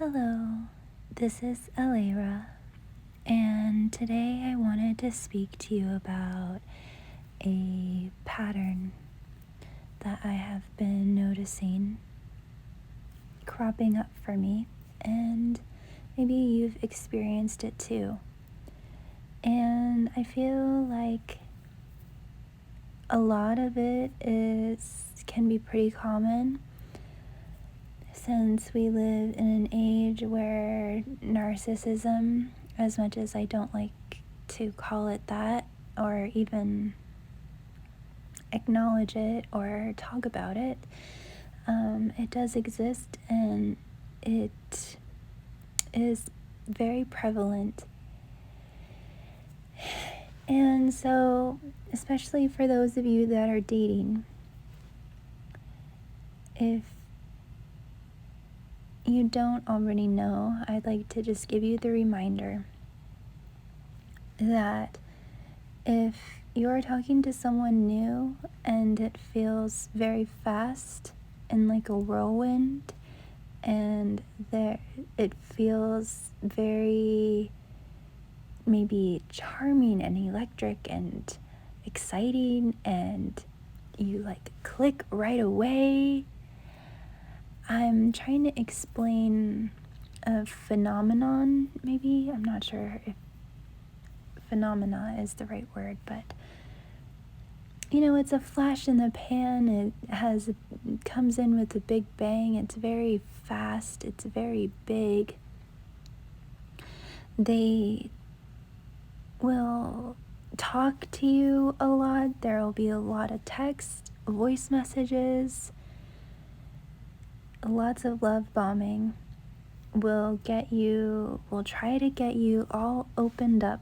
Hello, this is Alera, and today I wanted to speak to you about a pattern that I have been noticing cropping up for me, and maybe you've experienced it too. And I feel like a lot of it can be pretty common since we live in an age where narcissism, as much as I don't like to call it that or even acknowledge it or talk about it, it does exist and it is very prevalent. And so, especially for those of you that are dating, if you don't already know, I'd like to just give you the reminder that if you're talking to someone new and it feels very fast and like a whirlwind, and it feels very maybe charming and electric and exciting, and you like click right away, I'm trying to explain a phenomenon, maybe. I'm not sure if phenomena is the right word, but it's a flash in the pan. It comes in with a big bang. It's very fast. It's very big. They will talk to you a lot. There will be a lot of text, voice messages, lots of love bombing. Will try to get you all opened up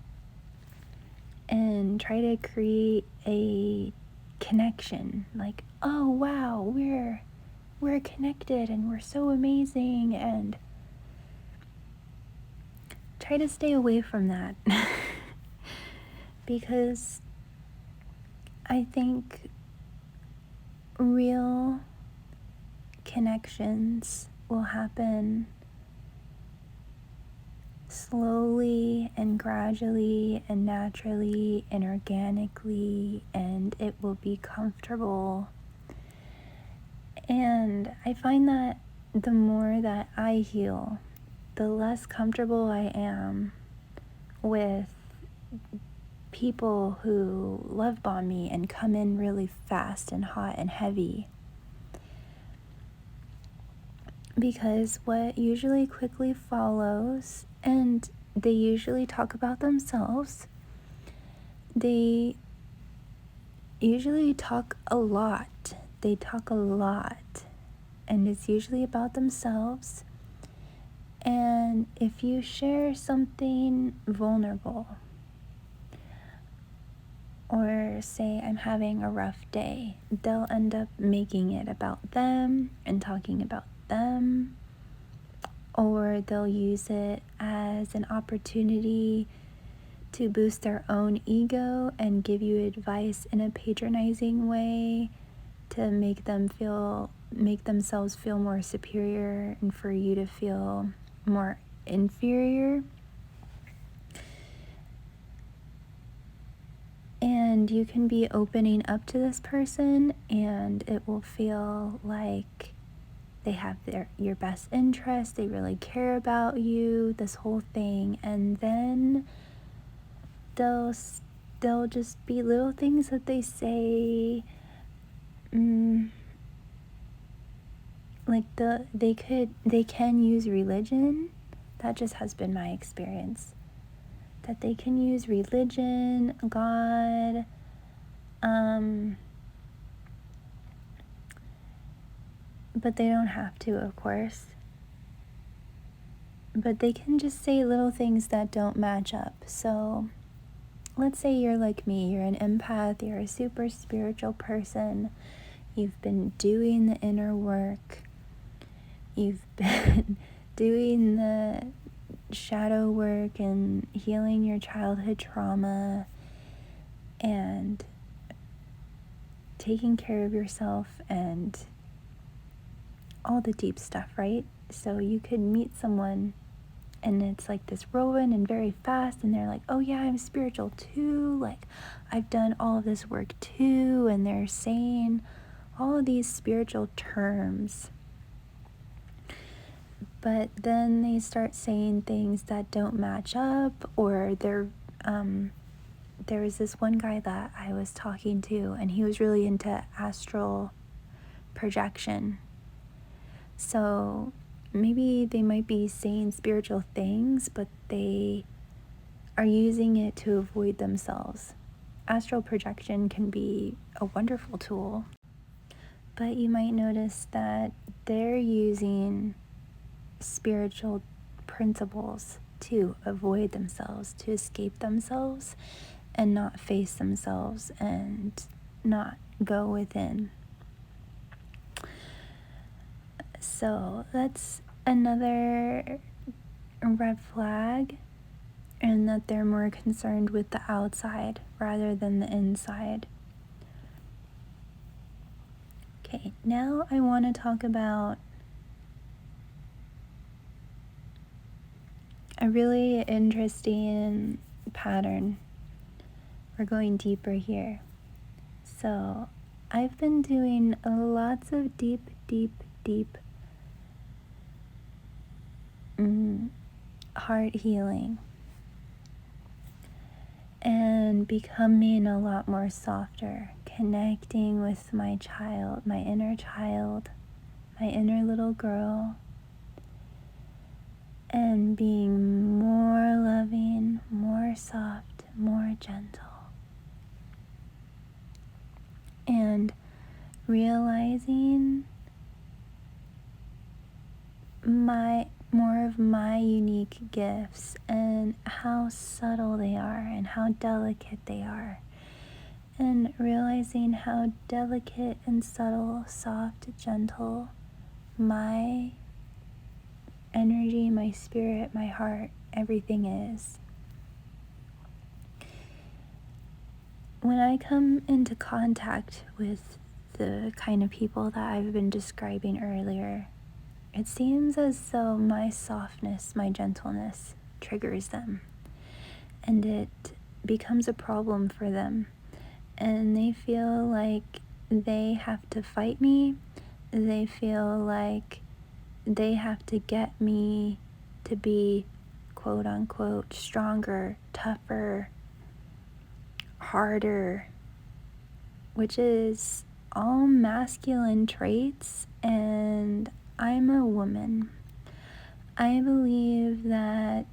and try to create a connection, like, oh wow, we're connected and we're so amazing, and try to stay away from that. Because I think real connections will happen slowly and gradually and naturally and organically, and it will be comfortable. And I find that the more that I heal, the less comfortable I am with people who love bomb me and come in really fast and hot and heavy. Because what usually quickly follows, and they usually talk about themselves, they usually talk a lot. They talk a lot, and it's usually about themselves. And if you share something vulnerable, or say I'm having a rough day, they'll end up making it about them and talking about them, or they'll use it as an opportunity to boost their own ego and give you advice in a patronizing way to make themselves feel more superior and for you to feel more inferior. And you can be opening up to this person and it will feel like they have your best interest, they really care about you, this whole thing. And then they'll just be little things that they say, like they can use religion. That just has been my experience, that they can use religion, God, but they don't have to, of course. But they can just say little things that don't match up. So let's say you're like me, you're an empath, you're a super spiritual person, you've been doing the inner work, you've been doing the shadow work and healing your childhood trauma and taking care of yourself and all the deep stuff, right? So you could meet someone and it's like this whirlwind and very fast, and they're like, oh yeah, I'm spiritual too, like I've done all of this work too, and they're saying all of these spiritual terms. But then they start saying things that don't match up, or there was this one guy that I was talking to, and he was really into astral projection. So maybe they might be saying spiritual things, but they are using it to avoid themselves. Astral projection can be a wonderful tool, but you might notice that they're using spiritual principles to avoid themselves, to escape themselves, and not face themselves and not go within. So that's another red flag, and that they're more concerned with the outside rather than the inside. Okay, now I want to talk about a really interesting pattern. We're going deeper here. So I've been doing lots of deep heart healing and becoming a lot more softer, connecting with my child, my inner little girl, and being more loving, more soft, more gentle. And realizing more of my unique gifts and how subtle they are and how delicate they are. And realizing how delicate and subtle, soft, gentle my energy, my spirit, my heart, everything is. When I come into contact with the kind of people that I've been describing earlier, it seems as though my softness, my gentleness triggers them, and it becomes a problem for them, and they feel like they have to fight me. They feel like they have to get me to be quote unquote stronger, tougher, harder, which is all masculine traits, and I'm a woman. I believe that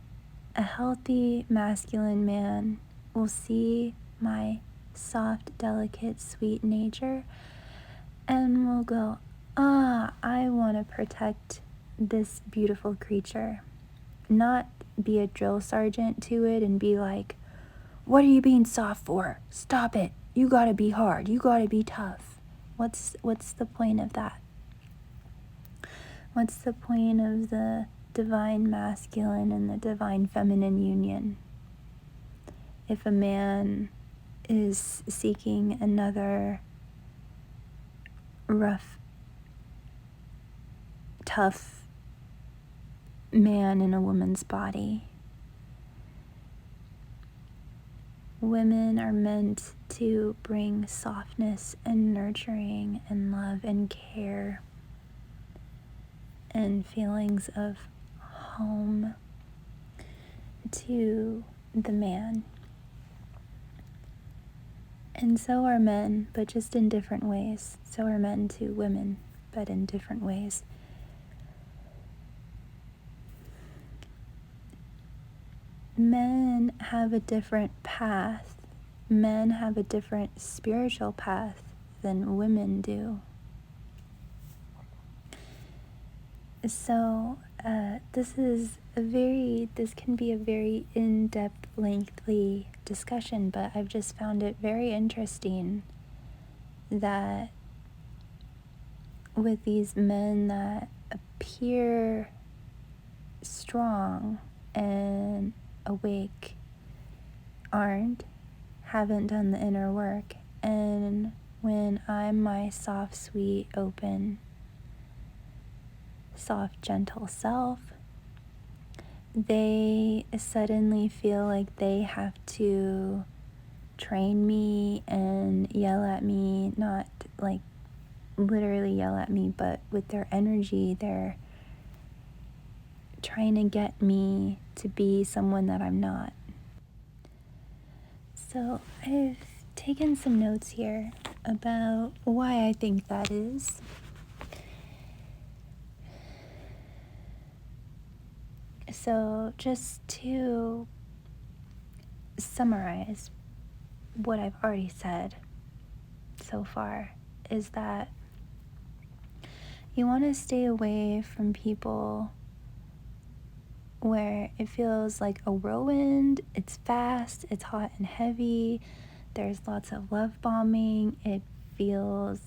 a healthy masculine man will see my soft, delicate, sweet nature and will go, I want to protect this beautiful creature. Not be a drill sergeant to it and be like, what are you being soft for? Stop it. You gotta be hard. You gotta be tough. What's the point of that? What's the point of the divine masculine and the divine feminine union? If a man is seeking another rough, tough man in a woman's body. Women are meant to bring softness and nurturing and love and care and feelings of home to the man. And so are men, but just in different ways. So are men to women, but in different ways. Men have a different path. Men have a different spiritual path than women do. So this can be a very in-depth, lengthy discussion, but I've just found it very interesting that with these men that appear strong and awake haven't done the inner work, and when I'm my soft, sweet, open, soft, gentle self, they suddenly feel like they have to train me and yell at me, not like literally yell at me, but with their energy, they're trying to get me to be someone that I'm not. So I've taken some notes here about why I think that is. So just to summarize what I've already said so far is that you want to stay away from people where it feels like a whirlwind, it's fast, it's hot and heavy, there's lots of love bombing, it feels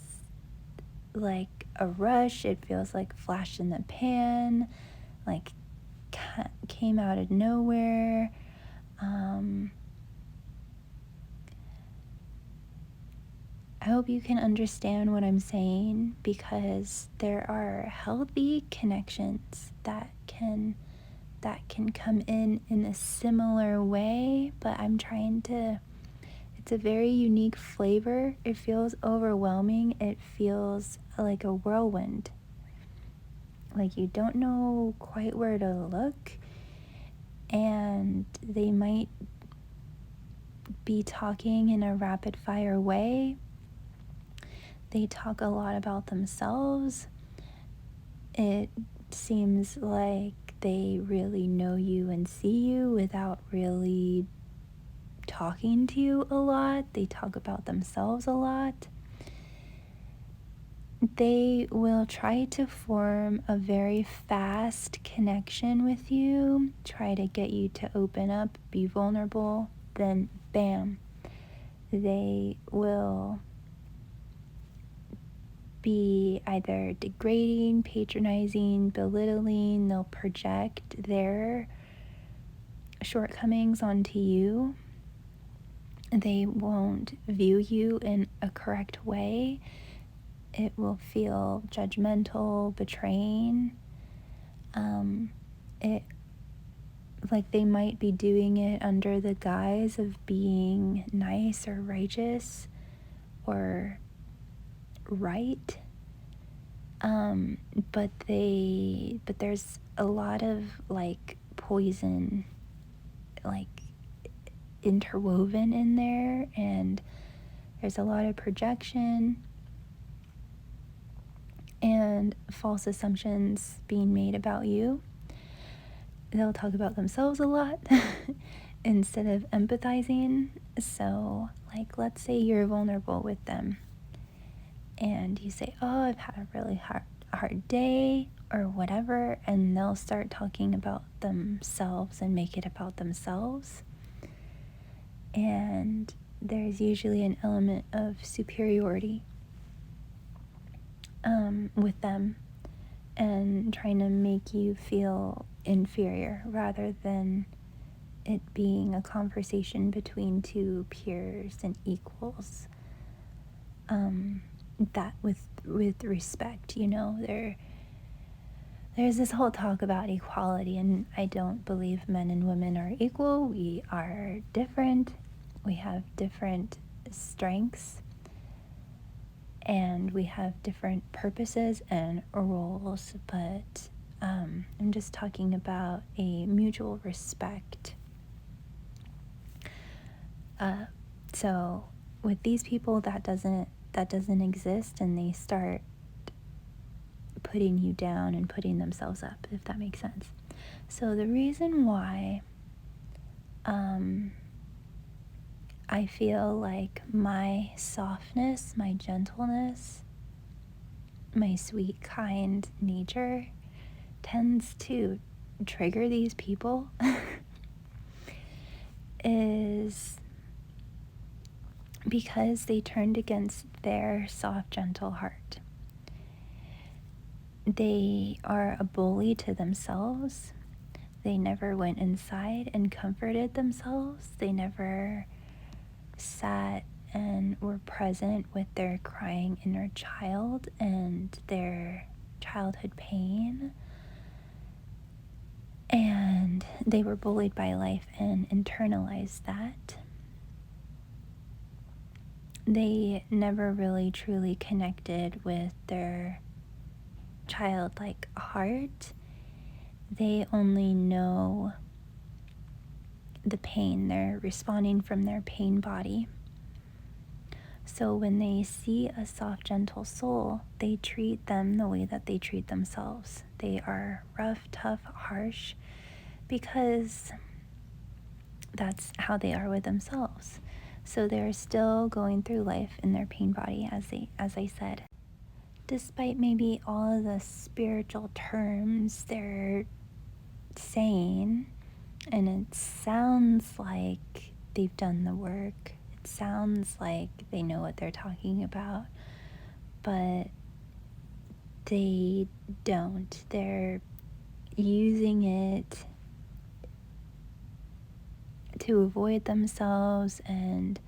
like a rush, it feels like flash in the pan, like came out of nowhere. I hope you can understand what I'm saying, because there are healthy connections that can come in a similar way, but it's a very unique flavor. It feels overwhelming. It feels like a whirlwind. Like you don't know quite where to look, and they might be talking in a rapid fire way. They talk a lot about themselves. It seems like they really know you and see you without really talking to you a lot. They talk about themselves a lot. They will try to form a very fast connection with you, try to get you to open up, be vulnerable, then bam, they will be either degrading, patronizing, belittling. They'll project their shortcomings onto you. They won't view you in a correct way. It will feel judgmental, betraying. It like they might be doing it under the guise of being nice or righteous or right. But there's a lot of like poison like interwoven in there, and there's a lot of projection and false assumptions being made about you. They'll talk about themselves a lot instead of empathizing. So like, let's say you're vulnerable with them and you say, oh, I've had a really hard day or whatever, and they'll start talking about themselves and make it about themselves. And there's usually an element of superiority with them, and trying to make you feel inferior rather than it being a conversation between two peers and equals. That with respect, there's this whole talk about equality, and I don't believe men and women are equal. We are different. We have different strengths, and we have different purposes and roles, but I'm just talking about a mutual respect. So with these people, that doesn't exist, and they start putting you down and putting themselves up, if that makes sense. So the reason why I feel like my softness, my gentleness, my sweet, kind nature tends to trigger these people is because they turned against their soft, gentle heart. They are a bully to themselves. They never went inside and comforted themselves. They never sat and were present with their crying inner child and their childhood pain, and they were bullied by life and internalized that. They never really truly connected with their childlike heart. They only know the pain. They're responding from their pain body. So when they see a soft, gentle soul, they treat them the way that they treat themselves. They are rough, tough, harsh, because that's how they are with themselves. So they're still going through life in their pain body, as I said. Despite maybe all of the spiritual terms they're saying, and it sounds like they've done the work. It sounds like they know what they're talking about, but they don't. They're using it to avoid themselves and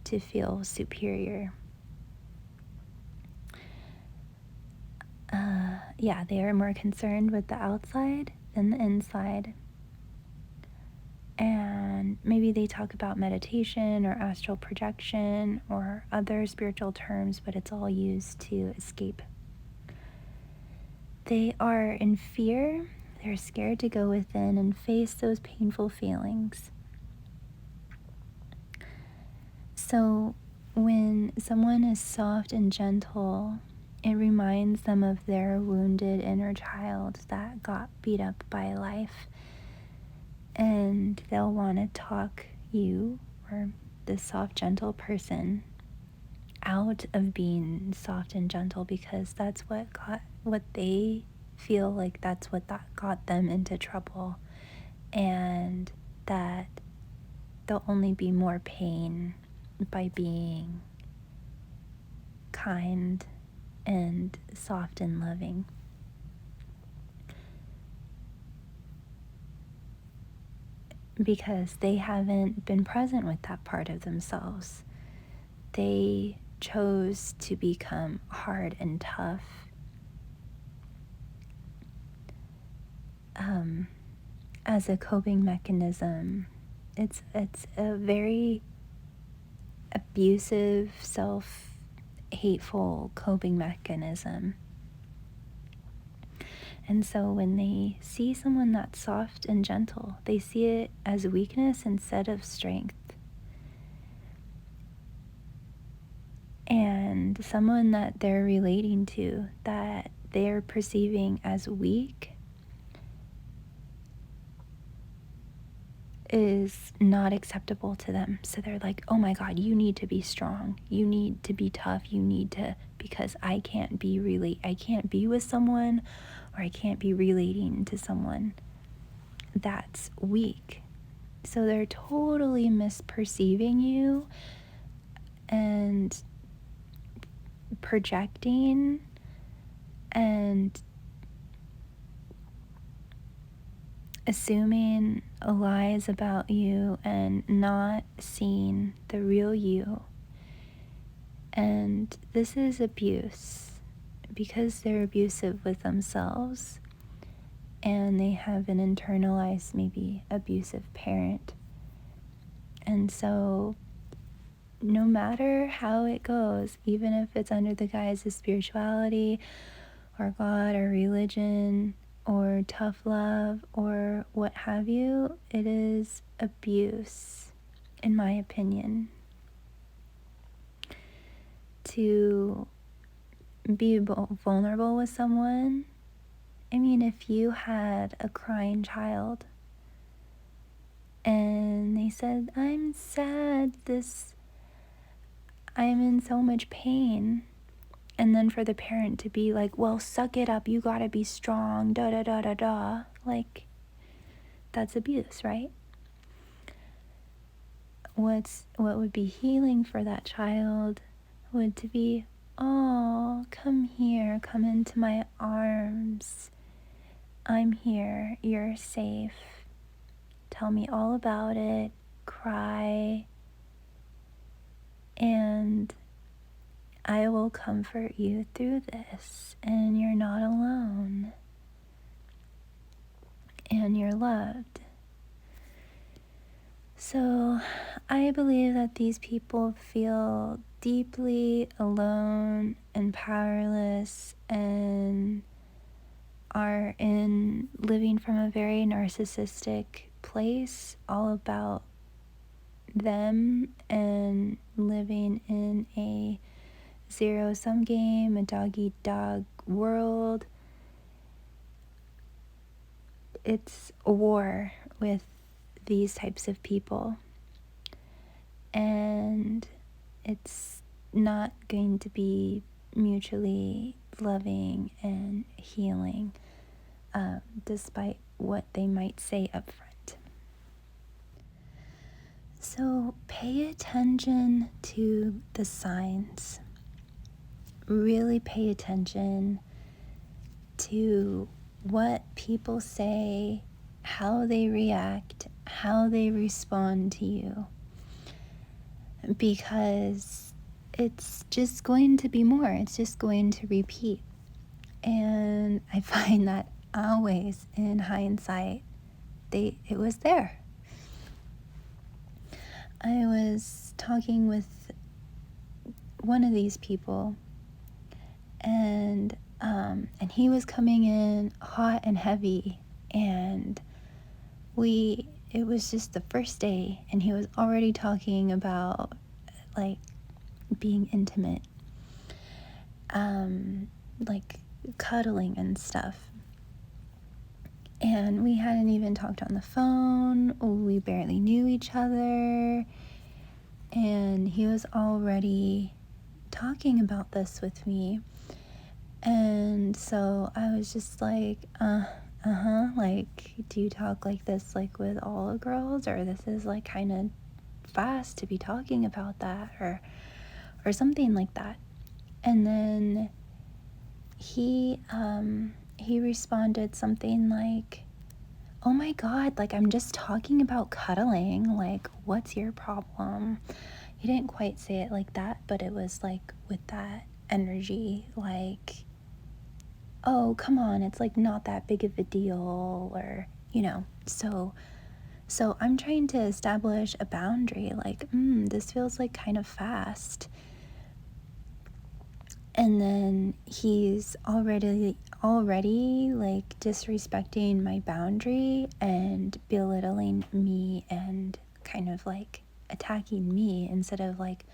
to feel superior. They are more concerned with the outside than the inside. And maybe they talk about meditation or astral projection or other spiritual terms, but it's all used to escape. They are in fear. They're scared to go within and face those painful feelings. So when someone is soft and gentle, it reminds them of their wounded inner child that got beat up by life. And they'll want to talk you, or this soft, gentle person, out of being soft and gentle, because that's what they feel like that's what that got them into trouble, and that there'll only be more pain by being kind and soft and loving. Because they haven't been present with that part of themselves. They chose to become hard and tough as a coping mechanism. It's a very abusive, self-hateful coping mechanism. And so when they see someone that's soft and gentle, they see it as weakness instead of strength. And someone that they're relating to, that they're perceiving as weak, is not acceptable to them. So they're like, oh my God, you need to be strong. You need to be tough. You need to, because I can't be with someone, or I can't be relating to someone that's weak. So they're totally misperceiving you and projecting and assuming lies about you and not seeing the real you. And this is abuse, because they're abusive with themselves and they have an internalized, maybe abusive parent. And so no matter how it goes, even if it's under the guise of spirituality or God or religion or tough love or what have you, it is abuse, in my opinion. To be vulnerable with someone. I mean, if you had a crying child and they said, I'm sad, I'm in so much pain, and then for the parent to be like, well, suck it up, you gotta be strong, da da da da da, like, that's abuse, right? What would be healing for that child would to be, oh, come here, come into my arms, I'm here, you're safe, tell me all about it, cry, and I will comfort you through this, and you're not alone, and you're loved. So I believe that these people feel deeply alone and powerless and are living from a very narcissistic place, all about them, and living in a zero-sum game, a dog-eat-dog world. It's a war with these types of people, and it's not going to be mutually loving and healing, despite what they might say up front. So pay attention to the signs. Really pay attention to what people say, how they react, how they respond to you, because it's just going to be more. It's just going to repeat. And I find that always in hindsight, it was there. I was talking with one of these people, and he was coming in hot and heavy, and it was just the first day, and he was already talking about like being intimate, like cuddling and stuff. And we hadn't even talked on the phone. We barely knew each other. And he was already talking about this with me. And so I was just like, like, do you talk like this, like, with all the girls? Or this is, like, kind of fast to be talking about that, or something like that. And then he responded something like, oh my God, like, I'm just talking about cuddling. Like, what's your problem? He didn't quite say it like that, but it was like with that energy, like, oh, come on, it's like not that big of a deal, or, so I'm trying to establish a boundary, like, this feels like kind of fast. And then he's already like disrespecting my boundary and belittling me and kind of like attacking me, instead of like,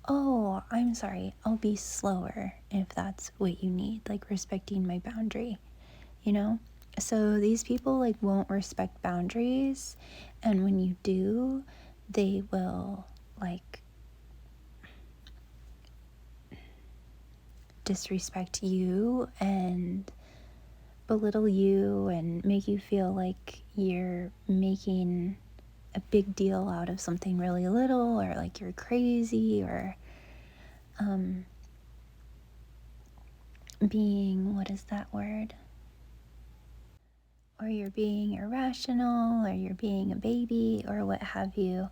oh, I'm sorry, I'll be slower if that's what you need, like respecting my boundary, So these people like won't respect boundaries, and when you do, they will like disrespect you and belittle you and make you feel like you're making a big deal out of something really little, or like you're crazy, or being, what is that word? Or you're being irrational, or you're being a baby, or what have you.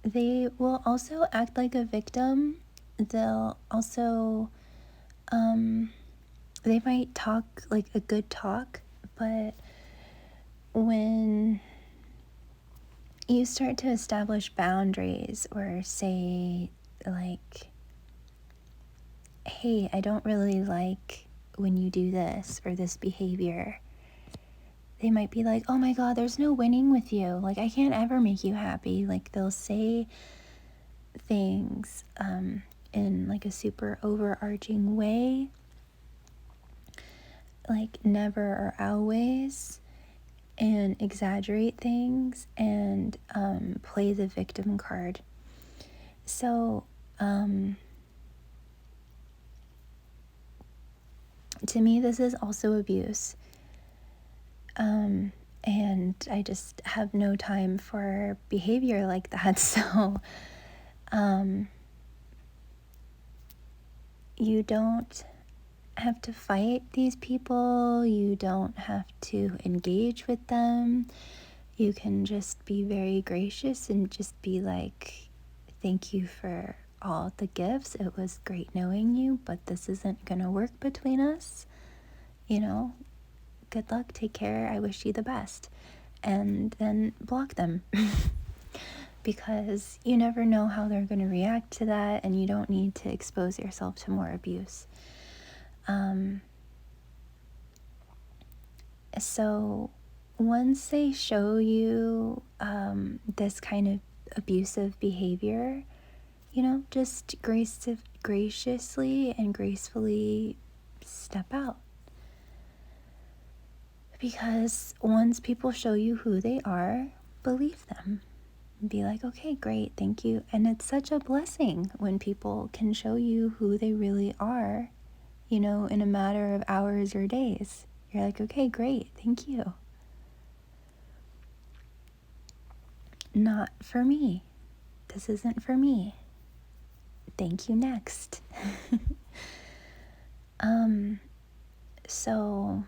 They will also act like a victim. They'll also, they might talk like a good talk, but when you start to establish boundaries, or say like, hey, I don't really like when you do this or this behavior, they might be like, oh my God, there's no winning with you. Like, I can't ever make you happy. Like, they'll say things in like a super overarching way, like never or always, and exaggerate things and play the victim card. So to me, this is also abuse. And I just have no time for behavior like that. So you don't have to fight these people. You don't have to engage with them. You can just be very gracious and just be like, thank you for all the gifts. It was great knowing you, but this isn't going to work between us. Good luck, take care, I wish you the best. And then block them. Because you never know how they're going to react to that, and you don't need to expose yourself to more abuse. So once they show you this kind of abusive behavior, just graciously and gracefully step out. Because once people show you who they are, believe them. Be like, okay, great, thank you. And it's such a blessing when people can show you who they really are, in a matter of hours or days. You're like, okay, great, thank you. Not for me. This isn't for me. Thank you, next. So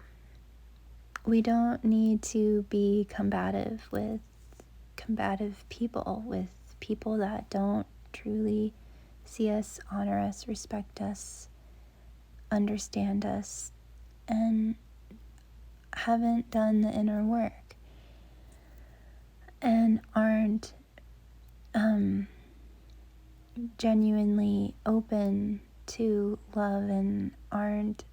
we don't need to be combative with combative people, with people that don't truly see us, honor us, respect us, understand us, and haven't done the inner work and aren't genuinely open to love and aren't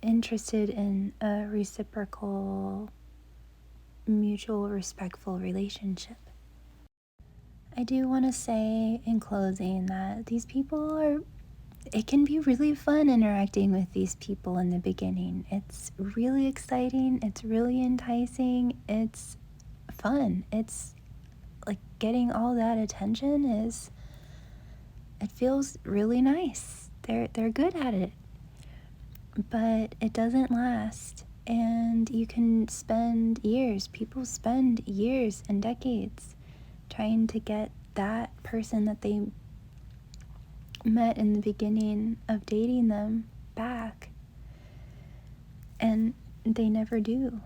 interested in a reciprocal, mutual, respectful relationship. I do want to say in closing that these people it can be really fun interacting with these people in the beginning. It's really exciting, it's really enticing, it's fun. It's like getting all that attention it feels really nice. They're good at it. But it doesn't last, and you can people spend years and decades trying to get that person that they met in the beginning of dating them back, and they never do,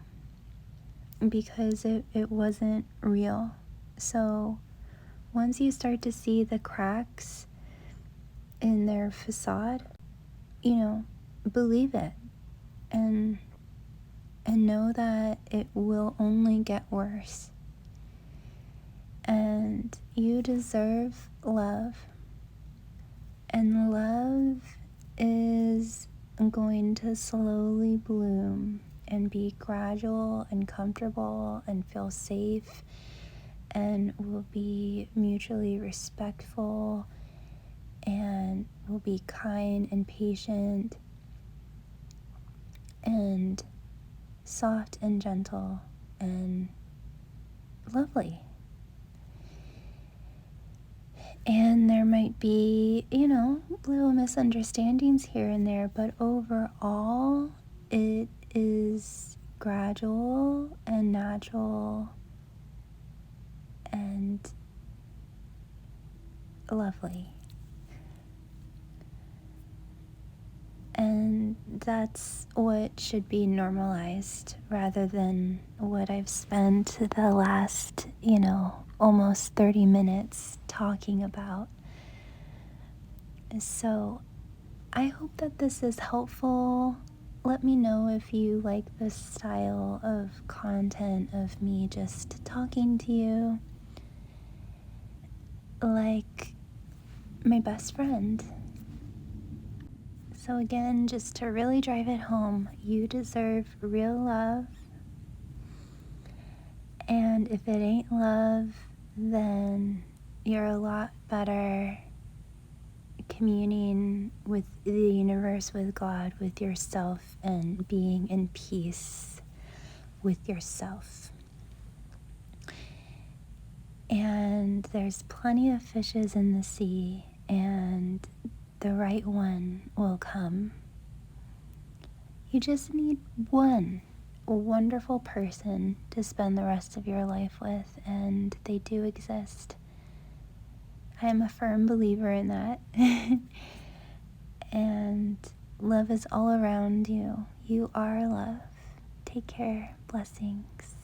because it wasn't real. So once you start to see the cracks in their facade, believe it, and know that it will only get worse. And you deserve love. And love is going to slowly bloom and be gradual and comfortable and feel safe, and will be mutually respectful and will be kind and patient and soft and gentle and lovely. And there might be, little misunderstandings here and there, but overall, it is gradual and natural and lovely. And that's what should be normalized, rather than what I've spent the last, almost 30 minutes talking about. So I hope that this is helpful. Let me know if you like this style of content of me just talking to you like my best friend. So again, just to really drive it home, you deserve real love. And if it ain't love, then you're a lot better communing with the universe, with God, with yourself, and being in peace with yourself. And there's plenty of fishes in the sea, and the right one will come. You just need one wonderful person to spend the rest of your life with, and they do exist. I am a firm believer in that. And love is all around you. You are love. Take care. Blessings.